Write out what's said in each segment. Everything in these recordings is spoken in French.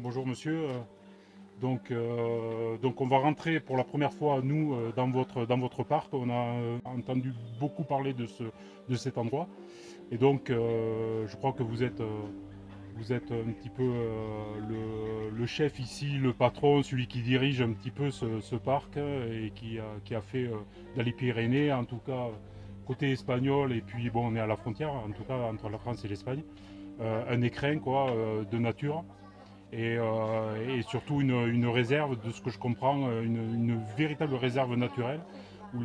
bonjour monsieur. Donc on va rentrer pour la première fois, nous, dans votre parc. On a entendu beaucoup parler de cet endroit. Et donc je crois que vous êtes un petit peu le chef ici, le patron, celui qui dirige un petit peu ce parc et qui a fait dans les Pyrénées, en tout cas côté espagnol, et puis bon, on est à la frontière, en tout cas entre la France et l'Espagne, un écrin quoi, de nature. Et surtout une réserve, de ce que je comprends, une véritable réserve naturelle où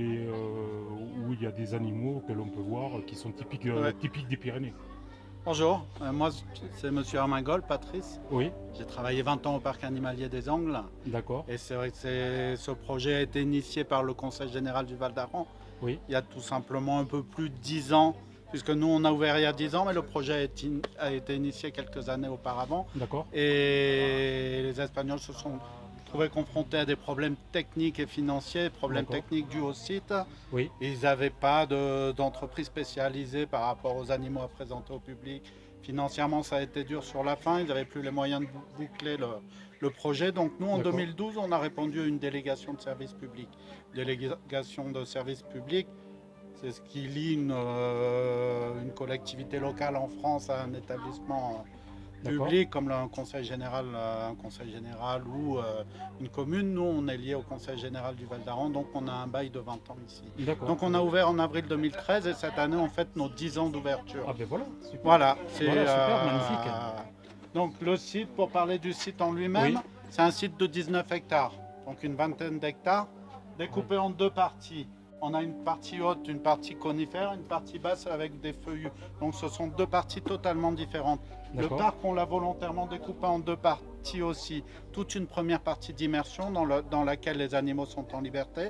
il y a des animaux que l'on peut voir qui sont Ouais. typiques des Pyrénées. Bonjour, moi c'est Monsieur Armingol, Patrice. Oui, J'ai travaillé 20 ans au parc animalier des Angles d'accord, et c'est vrai que ce projet a été initié par le Conseil général du Val d'Aran oui, il y a tout simplement un peu plus de 10 ans, puisque nous on a ouvert il y a 10 ans, mais le projet a été initié quelques années auparavant d'accord, et les Espagnols se sont trouvés confrontés à des problèmes techniques et financiers, problèmes d'accord, techniques dus au site. oui, Ils n'avaient pas d'entreprise spécialisée par rapport aux animaux à présenter au public. Financièrement, ça a été dur sur la fin. Ils n'avaient plus les moyens de boucler le projet. Donc nous, en d'accord, 2012, on a répondu à une délégation de service public. Délégation de service public, c'est ce qui lie une collectivité locale en France à un établissement d'accord, public comme un conseil général ou une commune. Nous, on est lié au conseil général du Val d'Aran, donc on a un bail de 20 ans ici. d'accord. Donc on a ouvert en avril 2013 et cette année on fête nos 10 ans d'ouverture. Ah ben voilà, super. Voilà, c'est Voilà, super, magnifique. donc le site, pour parler du site en lui-même, Oui. c'est un site de 19 hectares, donc une vingtaine d'hectares, découpé en deux parties. On a une partie haute, une partie conifère, une partie basse avec des feuillus. Donc ce sont deux parties totalement différentes. Le D'accord. parc, on l'a volontairement découpé en deux parties aussi. Toute une première partie d'immersion dans laquelle les animaux sont en liberté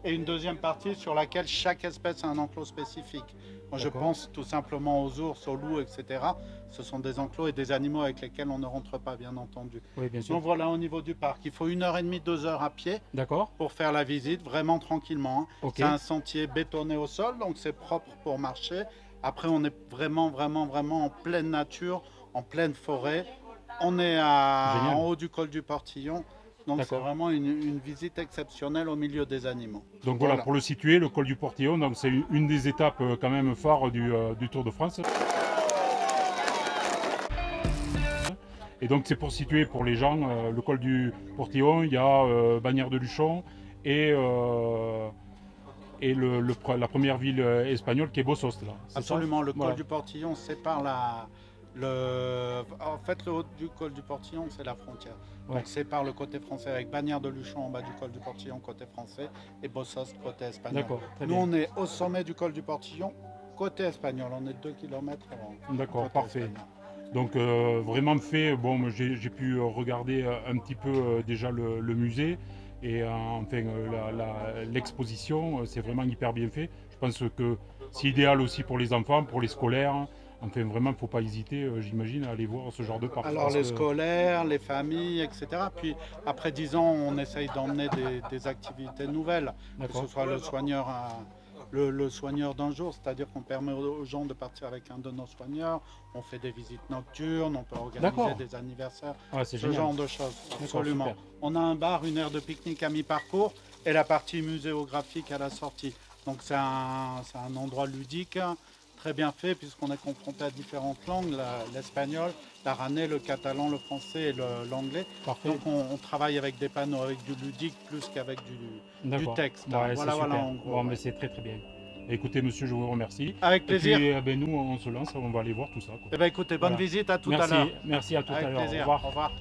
et une deuxième partie sur laquelle chaque espèce a un enclos spécifique. Moi, je D'accord. pense tout simplement aux ours, aux loups, etc. Ce sont des enclos et des animaux avec lesquels on ne rentre pas, bien entendu. Oui, bien sûr. Donc voilà, au niveau du parc, il faut 1h30, 2 heures à pied D'accord, pour faire la visite, vraiment tranquillement, hein. ok, C'est un sentier bétonné au sol, donc c'est propre pour marcher. Après, on est vraiment en pleine nature, en pleine forêt. On est Génial. en haut du col du Portillon. Donc c'est D'accord. vraiment une visite exceptionnelle au milieu des animaux. Donc voilà, pour le situer, le col du Portillon, donc c'est une des étapes quand même phares du Tour de France. Et donc c'est pour situer pour les gens le col du Portillon, il y a Bagnères de Luchon et la première ville espagnole qui est Bossos là. C'est Absolument, ça. le col Voilà. du Portillon sépare en fait, le haut du col du Portillon, c'est la frontière. Ouais. Donc sépare le côté français avec Bagnères de Luchon en bas du col du Portillon côté français et Bossos côté espagnol. D'accord, très Nous, bien. on est au sommet du col du Portillon côté espagnol. On est 2 km avant. D'accord, côté parfait. espagnol. Donc vraiment fait, bon, moi, j'ai pu regarder un petit peu déjà le musée et enfin l'exposition, c'est vraiment hyper bien fait. Je pense que c'est idéal aussi pour les enfants, pour les scolaires. Enfin vraiment, il ne faut pas hésiter, j'imagine, à aller voir ce genre de parc. Alors les scolaires, les familles, etc. Puis après 10 ans, on essaye d'emmener des activités nouvelles, que ce soit le soigneur d'un jour, c'est-à-dire qu'on permet aux gens de partir avec un de nos soigneurs, on fait des visites nocturnes, on peut organiser des anniversaires, c'est ce génial. genre de choses, absolument. Super. On a un bar, une aire de pique-nique à mi-parcours et la partie muséographique à la sortie. Donc c'est un endroit ludique, très bien fait puisqu'on est confronté à différentes langues, l'espagnol, l'aranais, le catalan, le français et l'anglais. Parfait. Donc on travaille avec des panneaux, avec du ludique plus qu'avec du texte. Ouais, Voilà, super. en gros. Bon, mais c'est très très bien. Écoutez, monsieur, je vous remercie. Avec plaisir. Et puis, nous, on se lance, on va aller voir tout ça. Quoi. Eh bien, écoutez, bonne visite, à tout à l'heure. Merci, à tout à Avec l'heure. Au plaisir. revoir. Au revoir.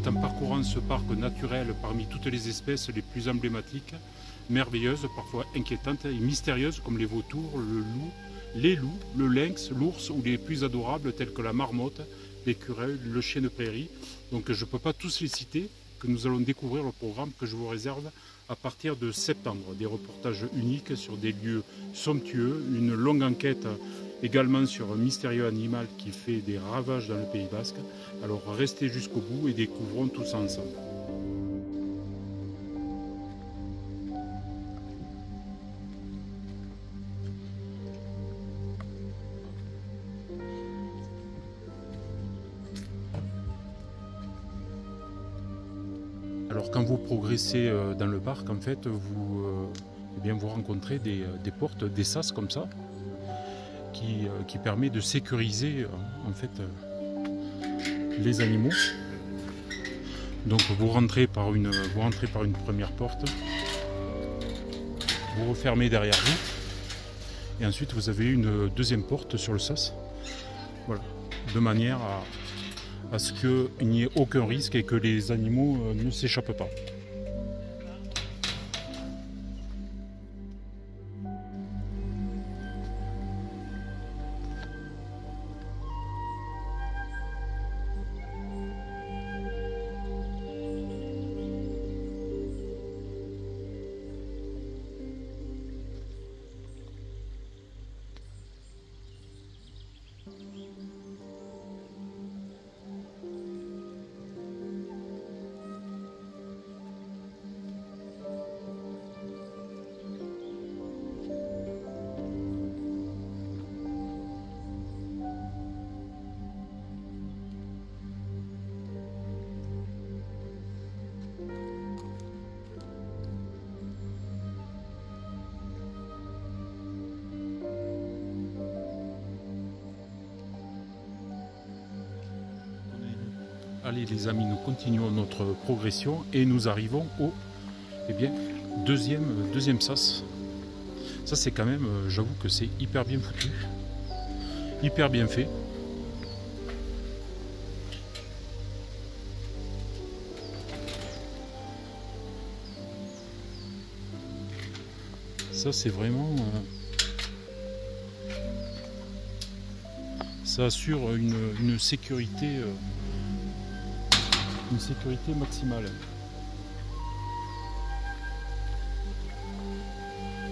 c'est en parcourant ce parc naturel parmi toutes les espèces les plus emblématiques, merveilleuses, parfois inquiétantes et mystérieuses comme les vautours, le loup, les loups, le lynx, l'ours ou les plus adorables tels que la marmotte, l'écureuil, le chien de prairie. Donc je ne peux pas tous les citer, que nous allons découvrir le programme que je vous réserve à partir de septembre. Des reportages uniques sur des lieux somptueux, une longue enquête également sur un mystérieux animal qui fait des ravages dans le Pays Basque. Alors restez jusqu'au bout et découvrons tous ensemble. Alors quand vous progressez dans le parc, en fait, vous rencontrez des portes, des sas comme ça, qui permet de sécuriser en fait les animaux. Donc vous rentrez par une première porte, vous refermez derrière vous, et ensuite vous avez une deuxième porte sur le sas. Voilà, de manière à ce qu'il n'y ait aucun risque et que les animaux ne s'échappent pas. Allez les amis, nous continuons notre progression et nous arrivons au deuxième sas. Ça c'est quand même, j'avoue que c'est hyper bien foutu, hyper bien fait. Ça c'est vraiment... ça assure une sécurité maximale.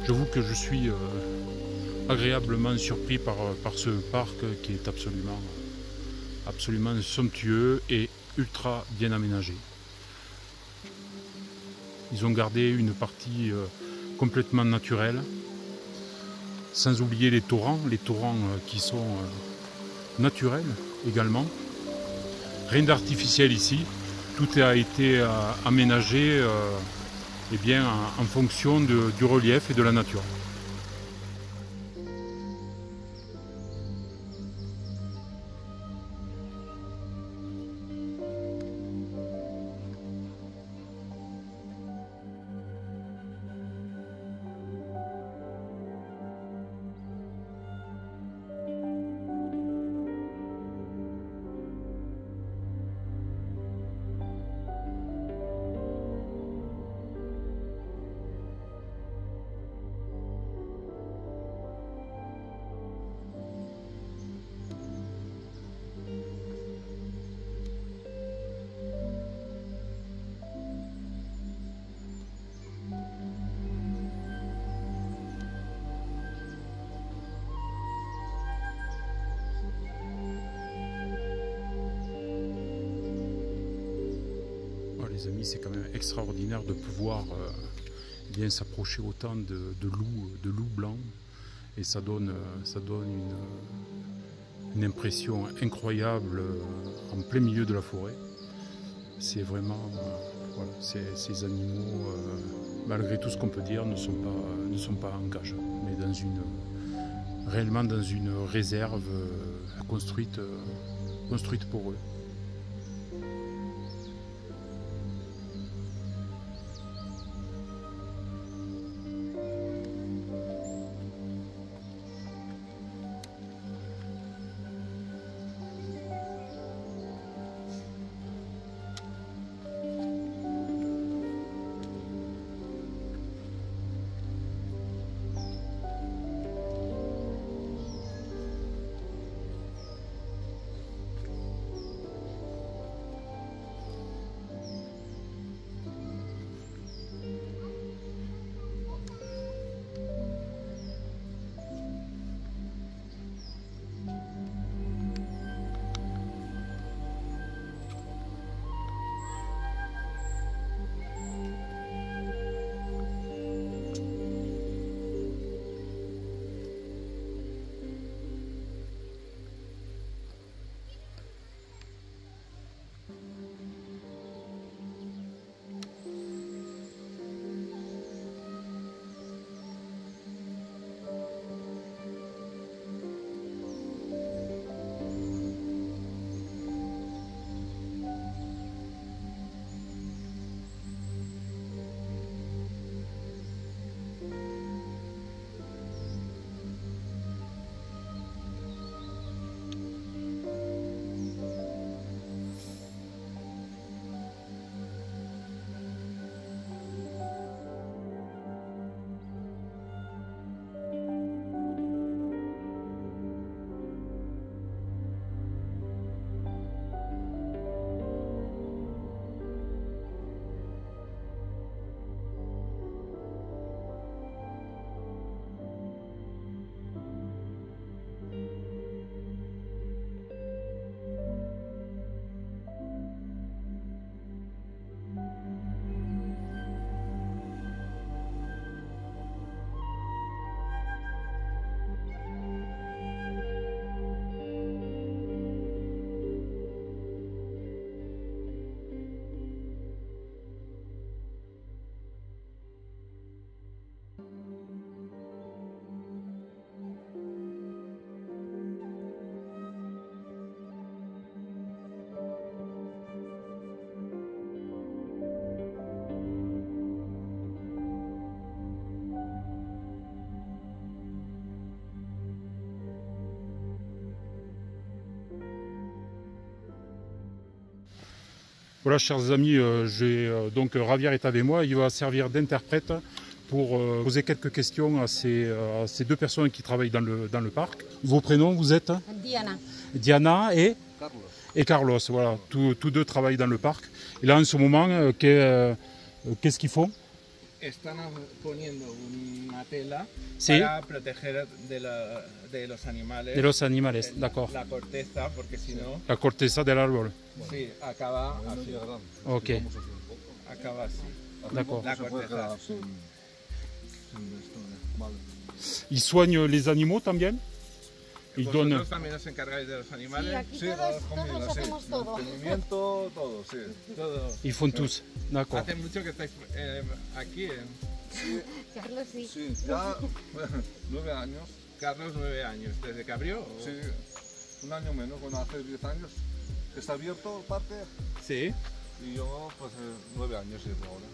J'avoue que je suis agréablement surpris par ce parc qui est absolument somptueux et ultra bien aménagé. Ils ont gardé une partie complètement naturelle, sans oublier les torrents qui sont naturels également. Rien d'artificiel ici. Tout a été aménagé en fonction du relief et de la nature. Les amis, c'est quand même extraordinaire de pouvoir s'approcher autant de loups blancs, et ça donne une impression incroyable en plein milieu de la forêt. C'est vraiment voilà, ces animaux, malgré tout ce qu'on peut dire, ne sont pas en cage, mais réellement dans une réserve construite pour eux. Voilà, chers amis, donc Javier est avec moi. Il va servir d'interprète pour poser quelques questions à ces deux personnes qui travaillent dans le parc. Vos prénoms, vous êtes Diana. Diana et Carlos. Voilà, tous deux travaillent dans le parc. Et là, en ce moment, qu'est-ce qu'ils font? Están poniendo una tela Sí. para proteger de los animales. De los animales, d'accord. La corteza, porque si no, La corteza del árbol. sí, acaba así. Ok, Acaba así. d'accord. La corteza. Ils soignent les animaux también? Ils ¿Vosotros donnent... también os encargáis de los Sí, animales? aquí Sí, todos comida, sí. hacemos todo. Mantenimiento, todo, sí. Todo. Ils font tous, d'accord. Hace mucho que estáis aquí. Carlos, sí. Sí, ya 9 años. Carlos, 9 años. ¿Desde que abrió? o? Sí, un año menos, bueno, hace 10 años que está abierto el parque Sí. y yo pues 9 años llevo ahora.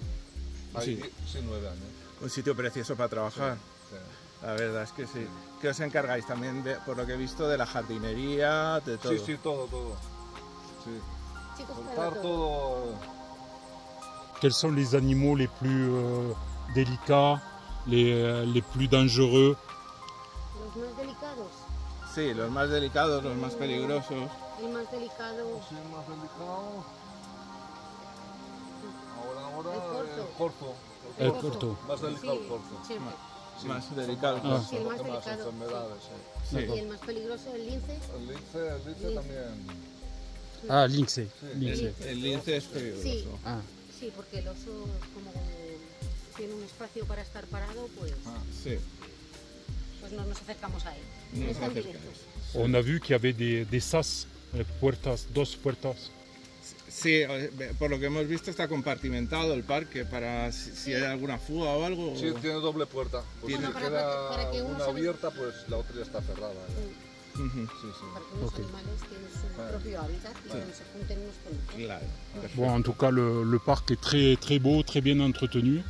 Ahí, Sí. sí, 9 años. Un sitio precioso para trabajar. Sí. La verdad es que sí. ¿Qué os encargáis también, por lo que he visto, de la jardinería, de todo? Sí, sí, todo, todo. Sí. Chicos, para Cortar todo. todo. Quels sont les animaux les plus délicats, les plus dangereux? Los más delicados. Sí, los más delicados, los más peligrosos. El más delicado. Sí, más delicado. Ahora, El corzo. el corzo. El corto. Más delicado el Sí, corzo. siempre. Sí. Más delicado. Ah. Sí, el más Con más delicado. enfermedades, sí. Sí. Y el más peligroso, el lince. El lince Lince. también. Ah, lynxé. Sí. Lynxé. El lince es peligroso. Sí. Ah. Sí, porque el oso, como tiene un espacio para estar parado, pues, Ah. Sí. pues no nos acercamos a él. No Es nos muy acercamos. directo. On a vu qu'il y avait des sas, puertas, dos puertas. Sí, por lo que hemos visto está compartimentado el parque para si hay alguna fuga o algo. Sí, tiene doble puerta. Pues Bueno, si para queda que uno una se- abierta, pues la otra ya está cerrada. Mm, Ujú. Sí, sí. Para que los Ok. animales tienen su propio hábitat y donde se junten unos con otros. Claro. Bon, en tout cas, le parc est très, très beau, très bien entretenu.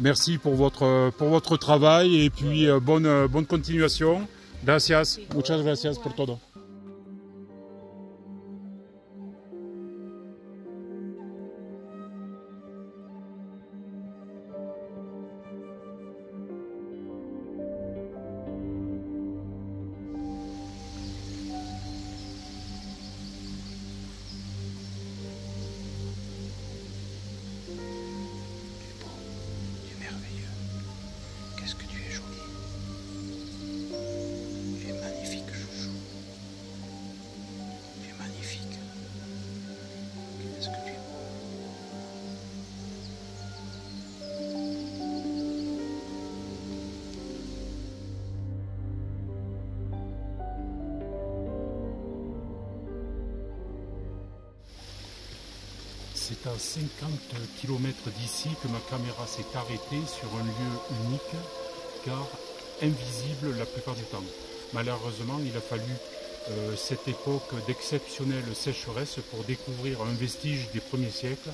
Merci pour votre travail et puis bonne continuation. Gracias, muchas gracias por todo. Tu es merveilleux. Qu'est-ce que tu es joli. Tu es magnifique, chouchou. Tu es magnifique. Qu'est-ce que tu es beau. C'est à 50 km d'ici que ma caméra s'est arrêtée sur un lieu unique, car invisible la plupart du temps. Malheureusement, il a fallu cette époque d'exceptionnelle sécheresse pour découvrir un vestige des premiers siècles,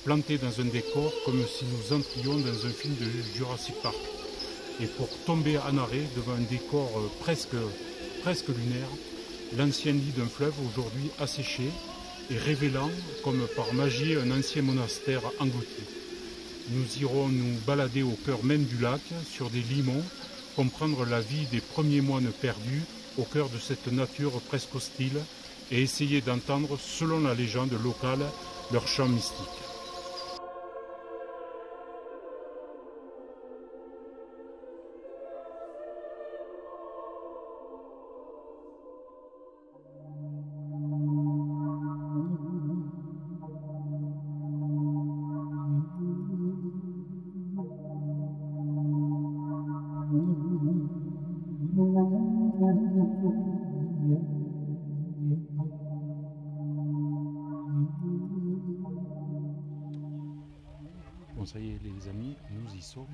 planté dans un décor comme si nous entrions dans un film de Jurassic Park. Et pour tomber en arrêt devant un décor presque lunaire, l'ancien lit d'un fleuve aujourd'hui asséché, et révélant, comme par magie, un ancien monastère englouti. Nous irons nous balader au cœur même du lac, sur des limons, comprendre la vie des premiers moines perdus au cœur de cette nature presque hostile, et essayer d'entendre, selon la légende locale, leur chant mystique. Bon, ça y est les amis, nous y sommes.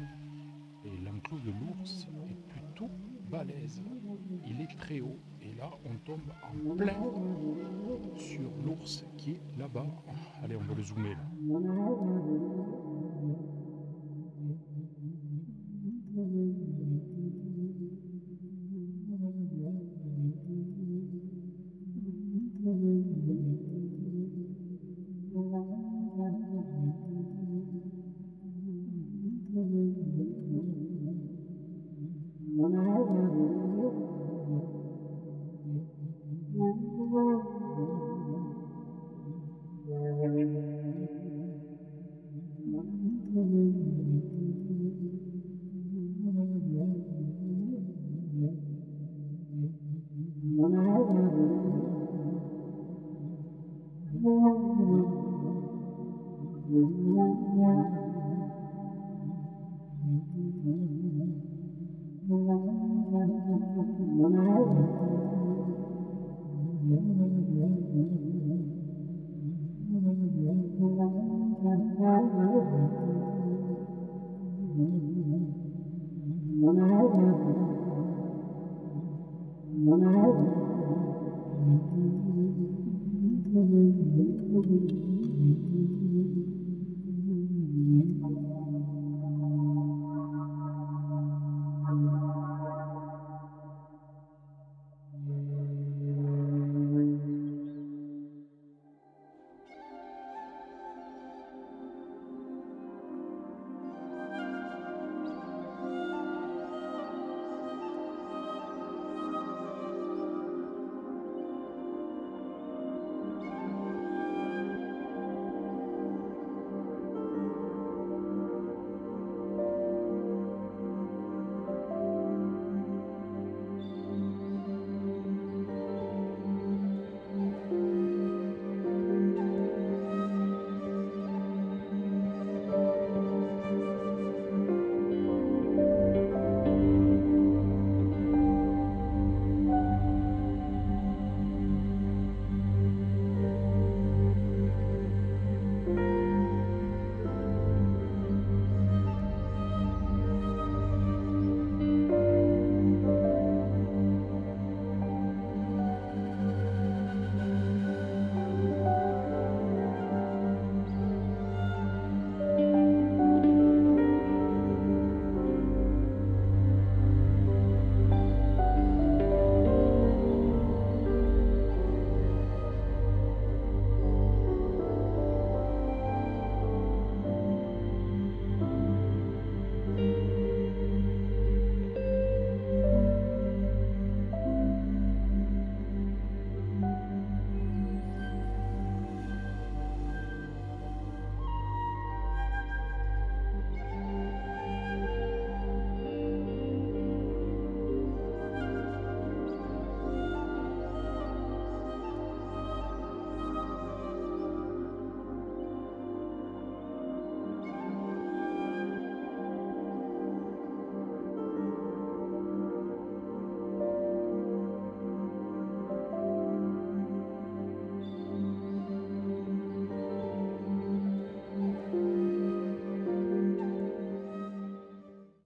Et l'enclos de l'ours est plutôt balèze. Il est très haut. Et là, on tombe en plein sur l'ours qui est là-bas. Allez, on va le zoomer là.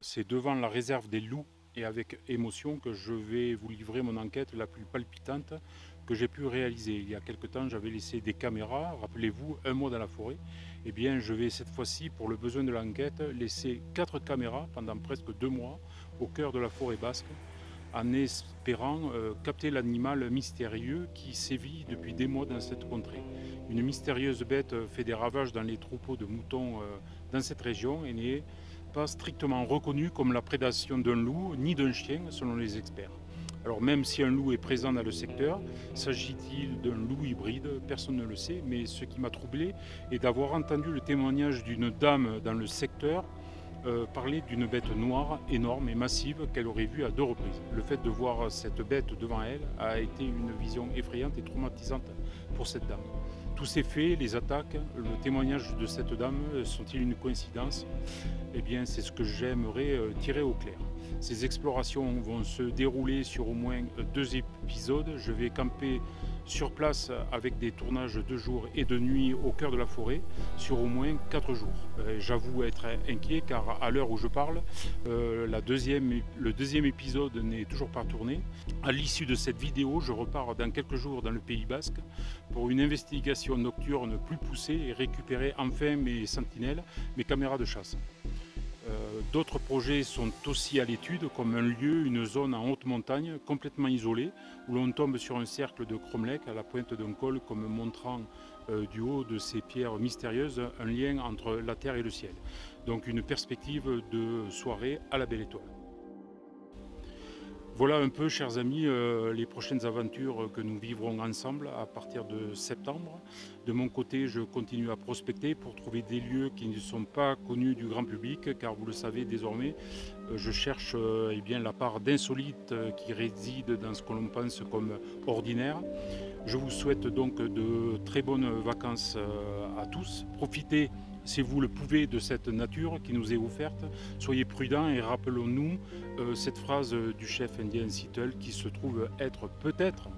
C'est devant la réserve des loups et avec émotion que je vais vous livrer mon enquête la plus palpitante que j'ai pu réaliser. Il y a quelque temps, j'avais laissé des caméras, rappelez-vous, un mois dans la forêt. Eh bien, je vais cette fois-ci, pour le besoin de l'enquête, laisser 4 caméras pendant presque 2 mois au cœur de la forêt basque, en espérant capter l'animal mystérieux qui sévit depuis des mois dans cette contrée. Une mystérieuse bête fait des ravages dans les troupeaux de moutons dans cette région et n'est pas strictement reconnue comme la prédation d'un loup ni d'un chien selon les experts. Alors même si un loup est présent dans le secteur, s'agit-il d'un loup hybride? Personne ne le sait, mais ce qui m'a troublé est d'avoir entendu le témoignage d'une dame dans le secteur parler d'une bête noire, énorme et massive qu'elle aurait vue à 2 reprises. Le fait de voir cette bête devant elle a été une vision effrayante et traumatisante pour cette dame. Tous ces faits, les attaques, le témoignage de cette dame, sont-ils une coïncidence? Eh bien, c'est ce que j'aimerais tirer au clair. Ces explorations vont se dérouler sur au moins 2 épisodes. Je vais camper sur place avec des tournages de jour et de nuit au cœur de la forêt sur au moins 4 jours. J'avoue être inquiet car à l'heure où je parle, le deuxième épisode n'est toujours pas tourné. À l'issue de cette vidéo, je repars dans quelques jours dans le Pays Basque pour une investigation nocturne plus poussée et récupérer enfin mes sentinelles, mes caméras de chasse. D'autres projets sont aussi à l'étude, comme un lieu, une zone en haute montagne, complètement isolée, où l'on tombe sur un cercle de cromlech à la pointe d'un col, comme montrant du haut de ces pierres mystérieuses un lien entre la terre et le ciel. Donc une perspective de soirée à la belle étoile. Voilà un peu, chers amis, les prochaines aventures que nous vivrons ensemble à partir de septembre. De mon côté, je continue à prospecter pour trouver des lieux qui ne sont pas connus du grand public, car vous le savez désormais, je cherche eh bien, la part d'insolite qui réside dans ce que l'on pense comme ordinaire. Je vous souhaite donc de très bonnes vacances à tous. Profitez si vous le pouvez, de cette nature qui nous est offerte. Soyez prudents et rappelons-nous cette phrase du chef indien Seattle qui se trouve être peut-être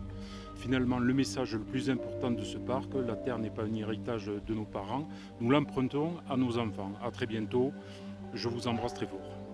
finalement le message le plus important de ce parc. La terre n'est pas un héritage de nos parents, nous l'empruntons à nos enfants. À très bientôt, je vous embrasse très fort.